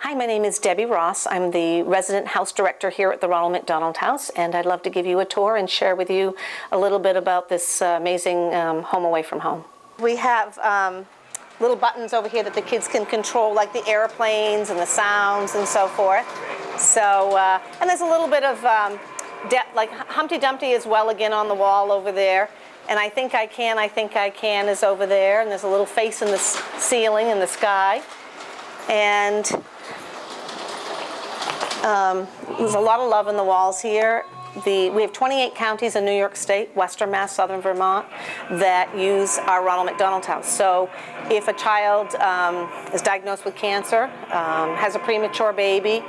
Hi, my name is Debbie Ross. I'm the resident house director here at the Ronald McDonald House, and I'd love to give you a tour and share with you a little bit about this amazing home away from home. We have little buttons over here that the kids can control, like the airplanes and the sounds and so forth. So, and there's a little bit of like Humpty Dumpty is well again on the wall over there. And I Think I Can is over there, and there's a little face in the ceiling in the sky. And there's a lot of love in the walls here. We have 28 counties in New York State, Western Mass, Southern Vermont, that use our Ronald McDonald House. So if a child is diagnosed with cancer, has a premature baby,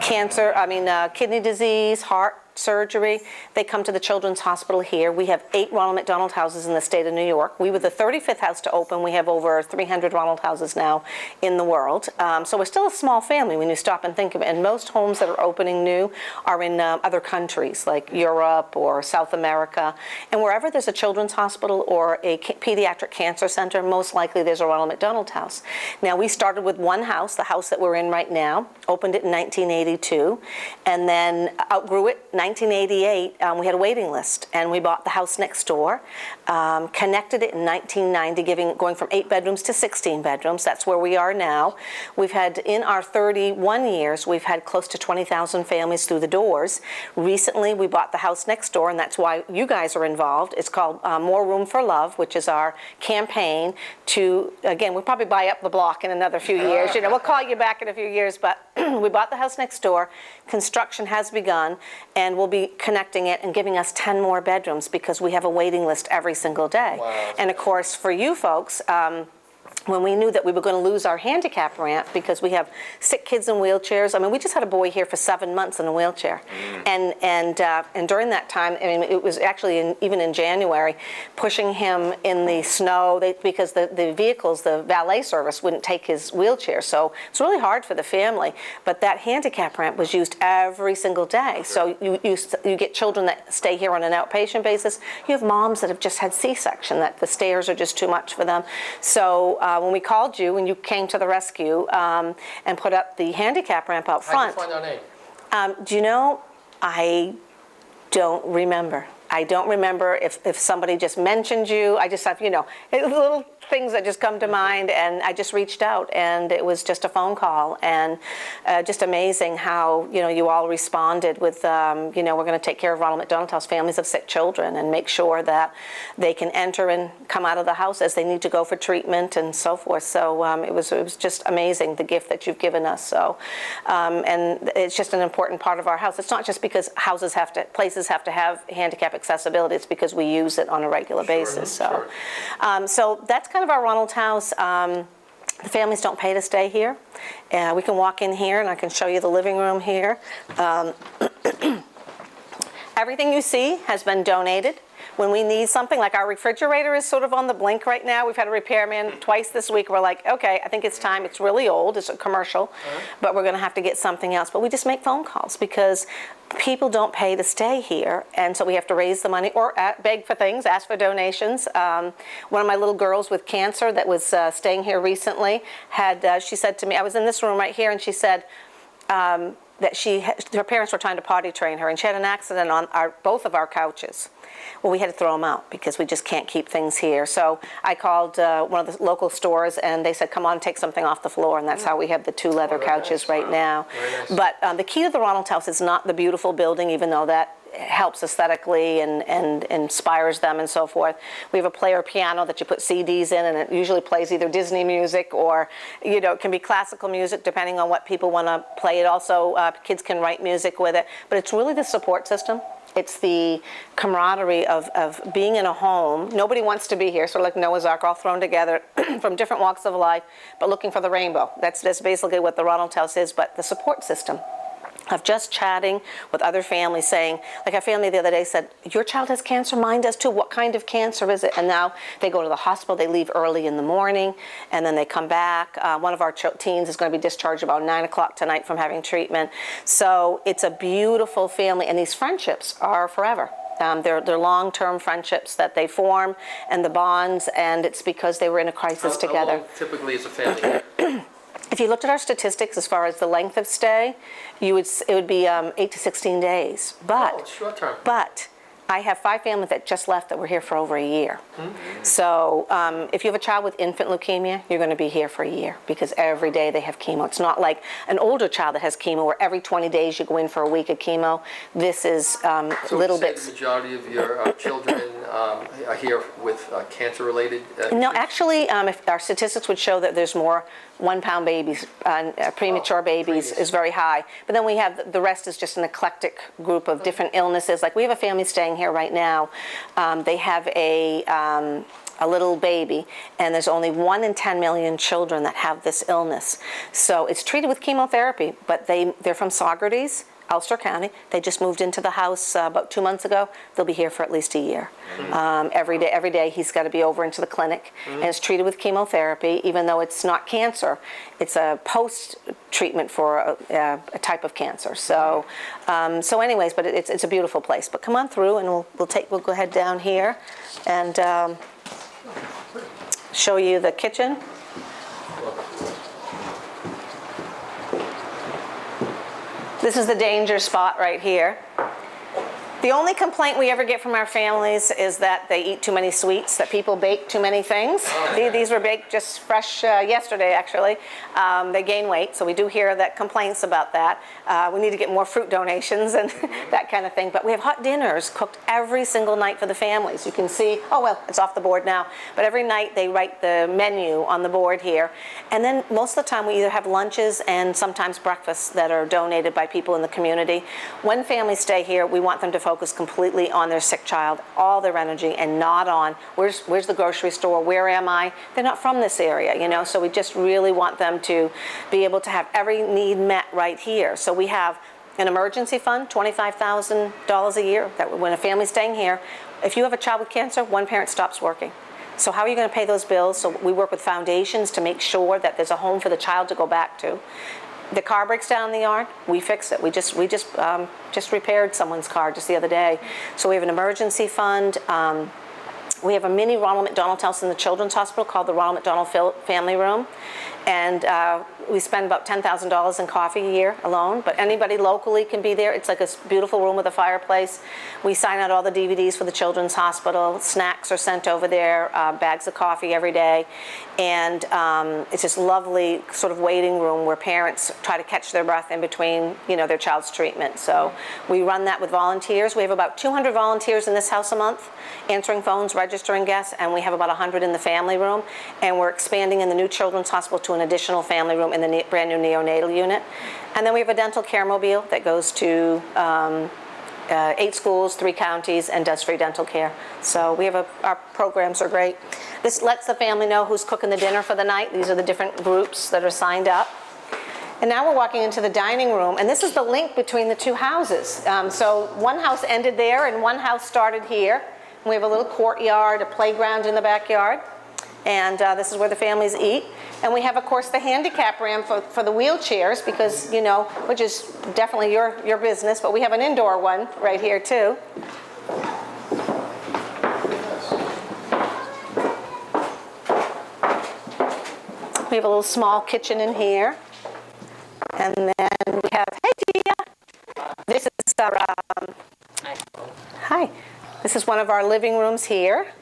kidney disease, heart surgery, they come to the Children's Hospital here. We have 8 Ronald McDonald houses in the state of New York. We were the 35th house to open. We have over 300 Ronald houses now in the world. So we're still a small family when you stop and think of it. And most homes that are opening new are in other countries like Europe or South America. And wherever there's a children's hospital or a pediatric cancer center, most likely there's a Ronald McDonald house. Now, we started with one house, the house that we're in right now, opened it in 1982, and then outgrew it. 1988, we had a waiting list, and we bought the house next door, connected it in 1990, going from 8 bedrooms to 16 bedrooms. That's where we are now. We've had, in our 31 years, we've had close to 20,000 families through the doors. Recently, we bought the house next door, and that's why you guys are involved. It's called More Room for Love, which is our campaign to, again, we'll probably buy up the block in another few years. You know, we'll call you back in a few years, but we bought the house next door. Construction has begun, and we'll be connecting it and giving us 10 more bedrooms because we have a waiting list every single day. Wow. And of course, for you folks, when we knew that we were going to lose our handicap ramp because we have sick kids in wheelchairs. I mean, we just had a boy here for 7 months in a wheelchair. And during that time, I mean, it was actually even in January, pushing him in the snow because the vehicles, the valet service wouldn't take his wheelchair. So it's really hard for the family. But that handicap ramp was used every single day. So you get children that stay here on an outpatient basis. You have moms that have just had C-section, that the stairs are just too much for them. So when we called you and you came to the rescue and put up the handicap ramp out front. How'd you find our name? Do you know, I don't remember. I don't remember if somebody just mentioned you. I just have, you know, little things that just come to mind, and I just reached out, and it was just a phone call, and just amazing how, you know, you all responded with, you know, we're going to take care of Ronald McDonald House families of sick children and make sure that they can enter and come out of the house as they need to go for treatment and so forth. So it was just amazing, the gift that you've given us. So, and it's just an important part of our house. It's not just because places have to have handicap accessibility. It's because we use it on a regular basis. So, so that's kind of our Ronald House. The families don't pay to stay here. We can walk in here, and I can show you the living room here. Everything you see has been donated. When we need something, like our refrigerator is sort of on the blink right now. We've had a repairman twice this week. We're like, okay, I think it's time. It's really old. It's a commercial, but we're going to have to get something else. But we just make phone calls because people don't pay to stay here, and so we have to raise the money or beg for things, ask for donations. One of my little girls with cancer that was staying here recently she said to me, I was in this room right here, and she said, that her parents were trying to potty train her, and she had an accident on both of our couches. Well, we had to throw them out because we just can't keep things here. So I called one of the local stores, and they said, come on, take something off the floor, and that's how we have the 2 leather couches right now. Very nice. But the key to the Ronald House is not the beautiful building, even though that helps aesthetically and inspires them and so forth. We have a player piano that you put CDs in, and it usually plays either Disney music or, you know, it can be classical music depending on what people want to play. It also, kids can write music with it. But it's really the support system. It's the camaraderie of being in a home. Nobody wants to be here, sort of like Noah's Ark, all thrown together from different walks of life, but looking for the rainbow. That's basically what the Ronald House is, but the support system of just chatting with other families, saying, like a family the other day said, your child has cancer, mine does too, what kind of cancer is it? And now they go to the hospital, they leave early in the morning, and then they come back. One of our teens is going to be discharged about 9 o'clock tonight from having treatment. So it's a beautiful family, and these friendships are forever. They're long-term friendships that they form, and the bonds, and it's because they were in a crisis together. How long typically is a family? If you looked at our statistics as far as the length of stay, it would be 8 to 16 days. But, it's short term. But I have 5 families that just left that were here for over a year. So if you have a child with infant leukemia, you're going to be here for a year because every day they have chemo. It's not like an older child that has chemo where every 20 days you go in for a week of chemo. This is So little would you say bits. the majority of your children are here with cancer-related No, issues? actually, if our statistics would show that there's more 1-pound babies, premature babies is very high. But then we have the rest is just an eclectic group of different illnesses. Like we have a family staying here right now. They have a little baby, and there's only 1 in 10 million children that have this illness. So it's treated with chemotherapy, but they're from Saugerties, Ulster County. They just moved into the house about 2 months ago. They'll be here for at least a year. Every day he's got to be over into the clinic, and it's treated with chemotherapy. Even though it's not cancer, it's a post-treatment for a type of cancer. So, so anyways, but it's a beautiful place. But come on through, and we'll go ahead down here and show you the kitchen. This is the danger spot right here. The only complaint we ever get from our families is that they eat too many sweets, that people bake too many things. These were baked just fresh yesterday, actually. They gain weight, so we do hear that complaints about that. We need to get more fruit donations and that kind of thing. But we have hot dinners cooked every single night for the families. You can see, oh, well, it's off the board now. But every night they write the menu on the board here. And then most of the time we either have lunches and sometimes breakfasts that are donated by people in the community. When families stay here, we want them to focus completely on their sick child, all their energy, and not on where's the grocery store, where am I? They're not from this area, you know, so we just really want them to be able to have every need met right here. So we have an emergency fund, $25,000 a year, that when a family's staying here, if you have a child with cancer, one parent stops working. So how are you going to pay those bills? So we work with foundations to make sure that there's a home for the child to go back to. The car breaks down in the yard, we fix it. We just repaired someone's car just the other day. So we have an emergency fund. We have a mini Ronald McDonald House in the Children's Hospital called the Ronald McDonald Family Room. And we spend about $10,000 in coffee a year alone, but anybody locally can be there. It's like a beautiful room with a fireplace. We sign out all the DVDs for the Children's Hospital. Snacks are sent over there, bags of coffee every day. And it's this lovely sort of waiting room where parents try to catch their breath in between, you know, their child's treatment. So we run that with volunteers. We have about 200 volunteers in this house a month, answering phones, registering guests, and we have about 100 in the family room. And we're expanding in the new Children's Hospital to an additional family room in the brand new neonatal unit. And then we have a dental care mobile that goes to 8 schools, 3 counties, and does free dental care. So we have our programs are great. This lets the family know who's cooking the dinner for the night. These are the different groups that are signed up. And now we're walking into the dining room, and this is the link between the 2 houses. So one house ended there, and one house started here. And we have a little courtyard, a playground in the backyard. And this is where the families eat. And we have, of course, the handicap ramp for the wheelchairs because, you know, which is definitely your business, but we have an indoor one right here, too. We have a little small kitchen in here. And then we have, hey, Gia. This is our, hi. This is one of our living rooms here.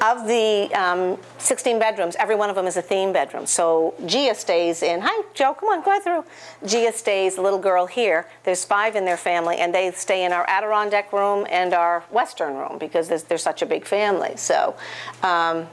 Of the 16 bedrooms, every one of them is a theme bedroom. So Gia stays in, hi Joe, come on, go through. Gia stays, the little girl here. There's 5 in their family, and they stay in our Adirondack room and our Western room because they're such a big family. So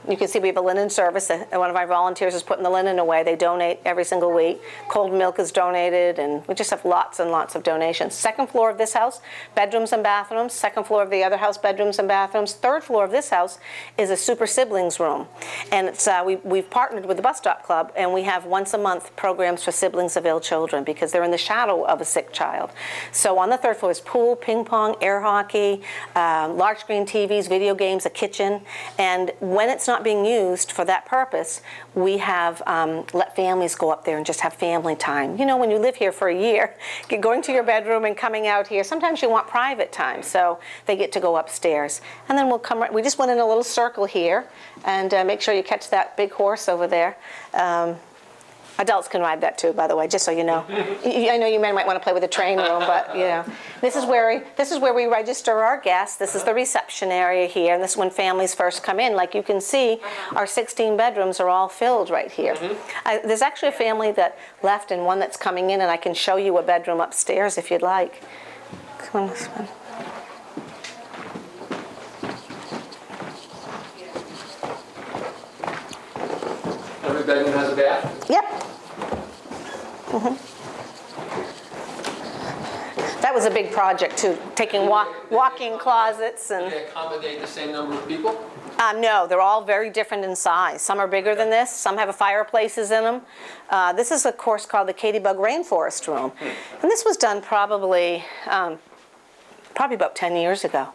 you can see we have a linen service. One of our volunteers is putting the linen away. They donate every single week. Cold milk is donated, and we just have lots and lots of donations. Second floor of this house, bedrooms and bathrooms. Second floor of the other house, bedrooms and bathrooms. Third floor of this house is a super siblings room. And it's, we've partnered with the Bus Stop Club, and we have once a month programs for siblings of ill children because they're in the shadow of a sick child. So on the third floor is pool, ping pong, air hockey, large screen TVs, video games, a kitchen. And when it's not being used for that purpose, we have let families go up there and just have family time. You know, when you live here for a year, going to your bedroom and coming out here, sometimes you want private time. So they get to go upstairs. And then we'll come, we just went in a little circle here and make sure sure you catch that big horse over there. Adults can ride that too, by the way, just so you know. I know you men might want to play with the train room, but you know. This is where we register our guests. This is the reception area here, and this is when families first come in. Like you can see, our 16 bedrooms are all filled right here. There's actually a family that left and one that's coming in, and I can show you a bedroom upstairs if you'd like. Come on, this one. Every bedroom has a bath? Yep. That was a big project too, taking walk-in closets and. Do they accommodate the same number of people? No, they're all very different in size. Some are bigger than this. Some have fireplaces in them. This is a course called the Katy Bug Rainforest Room, and this was done probably about 10 years ago.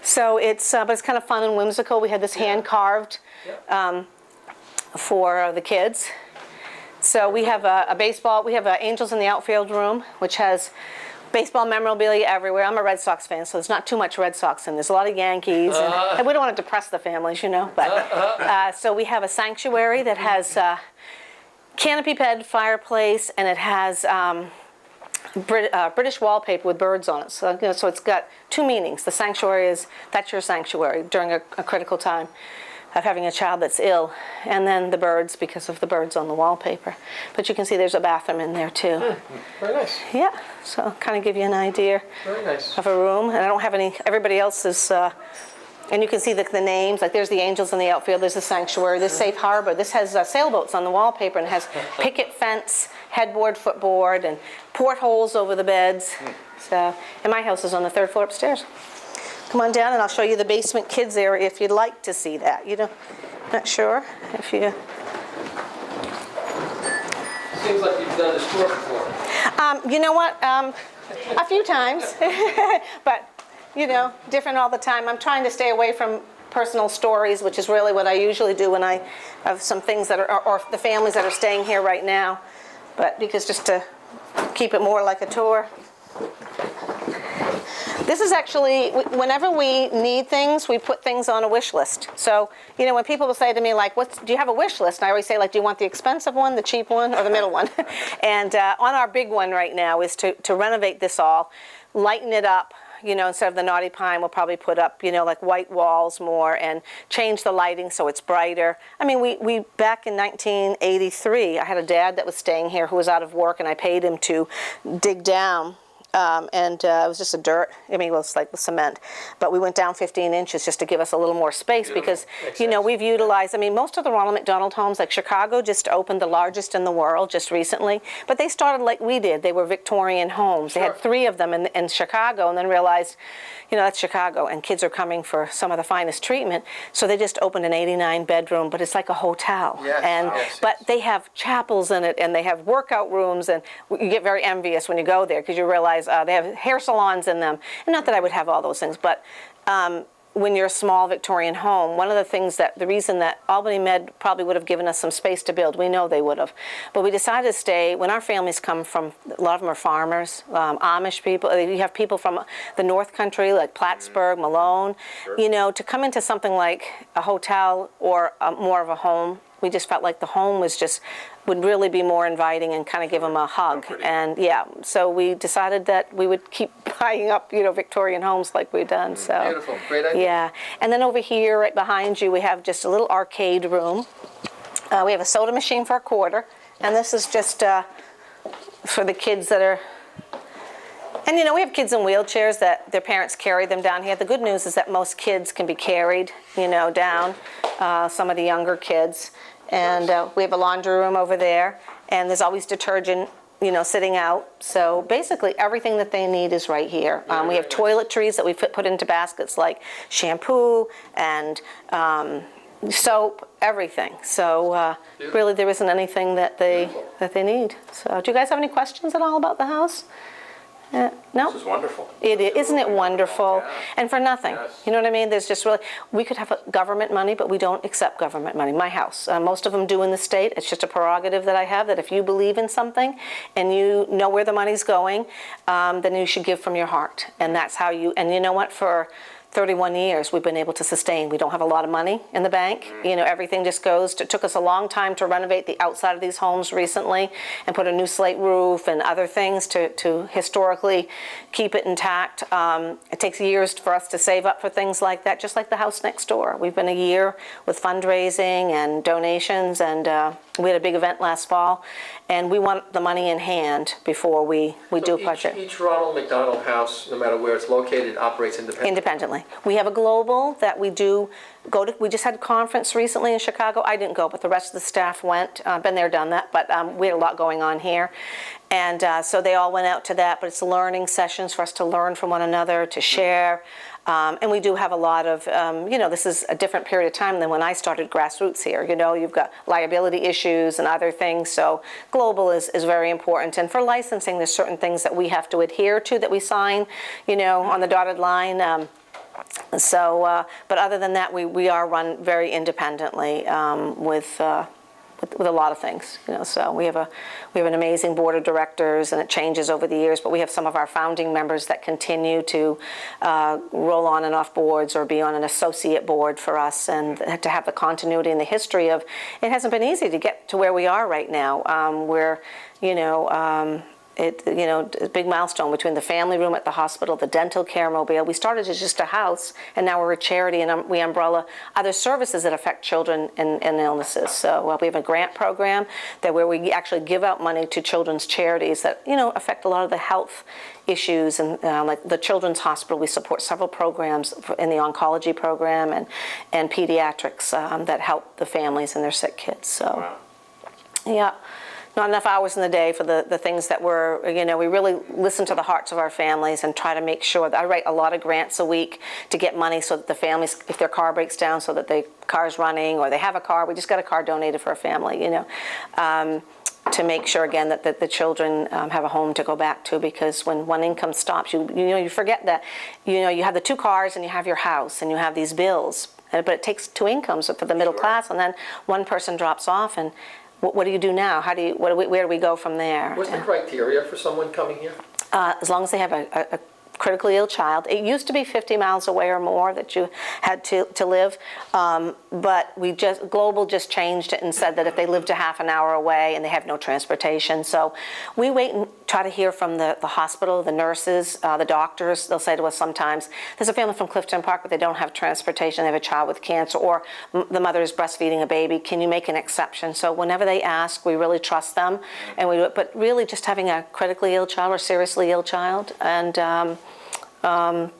So it's but it's kind of fun and whimsical. We had this hand carved for the kids. So we have a baseball. We have Angels in the Outfield room, which has baseball memorabilia everywhere. I'm a Red Sox fan, so there's not too much Red Sox in. There's a lot of Yankees, and we don't want to depress the families, you know. But so we have a sanctuary that has canopy bed, fireplace, and it has British wallpaper with birds on it. So, you know, so it's got two meanings. The sanctuary is, that's your sanctuary during a critical time of having a child that's ill, and then the birds because of the birds on the wallpaper. But you can see there's a bathroom in there too. Very nice. Yeah, so kind of give you an idea Very nice. of a room. And I don't have any, everybody else is, and you can see the names, like there's the Angels in the Outfield, there's the Sanctuary, there's Safe Harbor. This has sailboats on the wallpaper and has picket fence, headboard, footboard, and portholes over the beds. So, and my house is on the 3rd floor upstairs. Come on down and I'll show you the basement kids area if you'd like to see that. You know, not sure if you. Seems like you've done this tour before. You know what? A few times, but you know, different all the time. I'm trying to stay away from personal stories, which is really what I usually do when I have some things that are, or the families that are staying here right now. But because just to keep it more like a tour. This is actually, whenever we need things, we put things on a wish list. So, you know, when people will say to me, like, do you have a wish list? And I always say, like, do you want the expensive one, the cheap one, or the middle one? And on our big one right now is to renovate this all, lighten it up. You know, instead of the naughty pine, we'll probably put up, you know, like white walls more and change the lighting so it's brighter. I mean, we back in 1983, I had a dad that was staying here who was out of work, and I paid him to dig down. And it was just a dirt, I mean, it was like cement. But we went down 15 inches just to give us a little more space. Beautiful. Because, you know, we've utilized, I mean, most of the Ronald McDonald Homes, like Chicago just opened the largest in the world just recently. But they started like we did. They were Victorian homes. Sure. They had 3 of them in Chicago, and then realized, you know, that's Chicago, and kids are coming for some of the finest treatment. So they just opened an 89-bedroom, but it's like a hotel. Yes, and but they have chapels in it, and they have workout rooms, and you get very envious when you go there because you realize they have hair salons in them. And not that I would have all those things, but when you're a small Victorian home, one of the things that, the reason that Albany Med probably would have given us some space to build, we know they would have, but we decided to stay, when our families come from, a lot of them are farmers, Amish people, you have people from the North Country, like Plattsburgh, Malone, sure. You know, to come into something like a hotel or more of a home, we just felt like the home was just, would really be more inviting and kind of give them a hug. And yeah, so we decided that we would keep buying up, you know, Victorian homes like we've done. So beautiful, great idea. Yeah, and then over here, right behind you, we have just a little arcade room. We have a soda machine for a quarter, and this is just for the kids that are. And you know, we have kids in wheelchairs that their parents carry them down here. The good news is that most kids can be carried, you know, down. Some of the younger kids. And we have a laundry room over there, and there's always detergent, you know, sitting out. So basically everything that they need is right here. We have toiletries that we put into baskets, like shampoo and soap, everything. So really there isn't anything that they need. So do you guys have any questions at all about the house? No? This is wonderful. Isn't it wonderful? Yeah. And for nothing. Yes. You know what I mean? There's just really, we could have government money, but we don't accept government money. My house, most of them do in the state. It's just a prerogative that I have, that if you believe in something and you know where the money's going, then you should give from your heart. And that's how you, and you know what, for 31 years we've been able to sustain. We don't have a lot of money in the bank. You know, everything just goes to, it took us a long time to renovate the outside of these homes recently and put a new slate roof and other things to historically keep it intact. It takes years for us to save up for things like that, just like the house next door. We've been a year with fundraising and donations, and we had a big event last fall, and we want the money in hand before we do a project. Each Ronald McDonald House, no matter where it's located, operates independently. We have a global that we do go to. We just had a conference recently in Chicago. I didn't go, but the rest of the staff went. Been there, done that, but we had a lot going on here. And so they all went out to that, but it's learning sessions for us to learn from one another, to share. And we do have a lot of, you know, this is a different period of time than when I started grassroots here. You know, you've got liability issues and other things, so global is very important. And for licensing, there's certain things that we have to adhere to that we sign, you know, on the dotted line. But other than that, we are run very independently with a lot of things, you know. So we have an amazing board of directors, and it changes over the years. But we have some of our founding members that continue to roll on and off boards or be on an associate board for us, and to have the continuity and the history of. It hasn't been easy to get to where we are right now. We're, you know. A big milestone between the family room at the hospital, the dental care mobile. We started as just a house, and now we're a charity, and we umbrella other services that affect children and illnesses. So we have a grant program where we actually give out money to children's charities that, you know, affect a lot of the health issues, and like the Children's Hospital, we support several programs in the oncology program and pediatrics that help the families and their sick kids. So, wow. Yeah. Not enough hours in the day for the things that we're, you know, we really listen to the hearts of our families and try to make sure that I write a lot of grants a week to get money so that the families, if their car breaks down, so that the car's running, or they have a car, we just got a car donated for a family, you know, to make sure, again, that the children have a home to go back to, because when one income stops, you know, you forget that, you know, you have the 2 cars and you have your house and you have these bills, but it takes 2 incomes for the middle class, and then one person drops off, and what do you do now? Where do we go from there? What's the criteria for someone coming here? As long as they have a critically ill child. It used to be 50 miles away or more that you had to live, but Global just changed it and said that if they lived a half an hour away and they have no transportation. So we wait and try to hear from the hospital, the nurses, the doctors. They'll say to us sometimes, there's a family from Clifton Park, but they don't have transportation. They have a child with cancer, or the mother is breastfeeding a baby. Can you make an exception? So whenever they ask, we really trust them, and we do it. But really just having a critically ill child or seriously ill child, and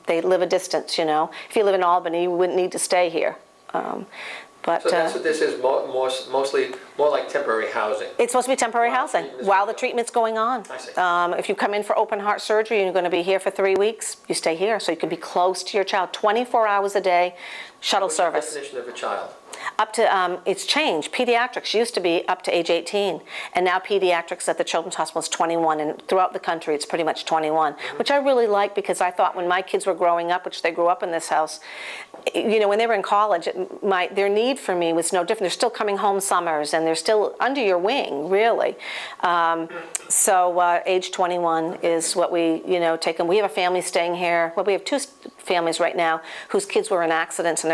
they live a distance, you know. If you live in Albany, you wouldn't need to stay here. But so that's what this is, mostly more like temporary housing. It's supposed to be temporary housing while the treatment's going on. I see. If you come in for open heart surgery and you're going to be here for 3 weeks, you stay here, so you can be close to your child 24 hours a day, shuttle service. What's the definition of a child? Up to, it's changed. Pediatrics used to be up to age 18, and now pediatrics at the Children's Hospital is 21, and throughout the country it's pretty much 21, which I really like, because I thought when my kids were growing up, which they grew up in this house, you know, when they were in college, their need for me was no different. They're still coming home summers, and they're still under your wing, really. So age 21 is what we, you know, take them. We have a family staying here. Well, we have 2 families right now whose kids were in accidents, and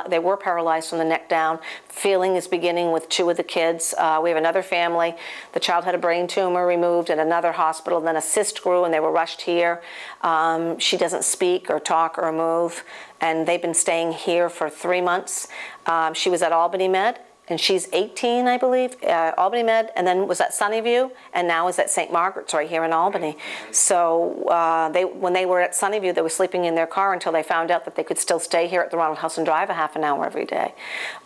they were paralyzed from the neck down. Feeling is beginning with 2 of the kids. We have another family. The child had a brain tumor removed at another hospital. Then a cyst grew, and they were rushed here. She doesn't speak or talk or move, and they've been staying here for 3 months. She was at Albany Med, and she's 18, I believe, Albany Med, and then was at Sunnyview, and now is at St. Margaret's right here in Albany. So when they were at Sunnyview, they were sleeping in their car until they found out that they could still stay here at the Ronald House and drive a half an hour every day.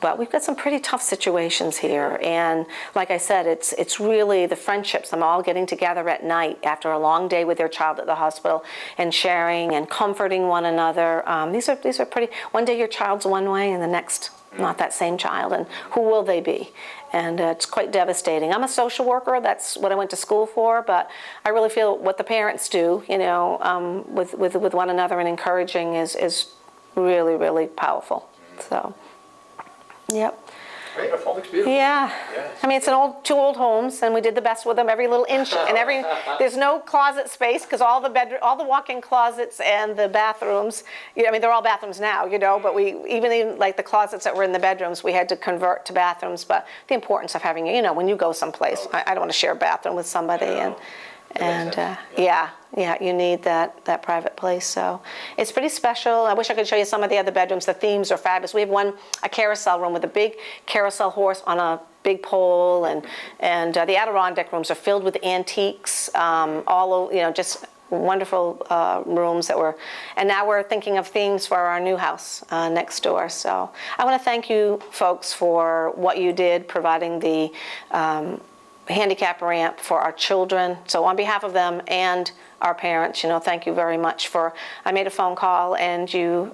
But we've got some pretty tough situations here, and like I said, it's really the friendships, them all getting together at night after a long day with their child at the hospital and sharing and comforting one another. These are pretty. One day your child's one way, and the next not that same child, and who will they be? And it's quite devastating. I'm a social worker, that's what I went to school for, but I really feel what the parents do, you know, with one another and encouraging is really, really powerful. So, yep. Beautiful, looks beautiful. Yeah. Yeah. I mean, it's two old homes, and we did the best with them. Every little inch and there's no closet space because all the walk-in closets and the bathrooms, I mean, they're all bathrooms now, but even in like the closets that were in the bedrooms, we had to convert to bathrooms. But the importance of having, when you go someplace, I don't want to share a bathroom with somebody, yeah, you need that private place. So it's pretty special. I wish I could show you some of the other bedrooms. The themes are fabulous. We have a carousel room with a big carousel horse on a big pole, and the Adirondack rooms are filled with antiques, just wonderful rooms and now we're thinking of themes for our new house next door. So I want to thank you folks for what you did, providing the handicap ramp for our children. So on behalf of them and our parents, thank you very much I made a phone call and you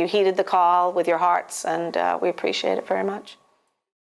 heeded the call with your hearts, and we appreciate it very much.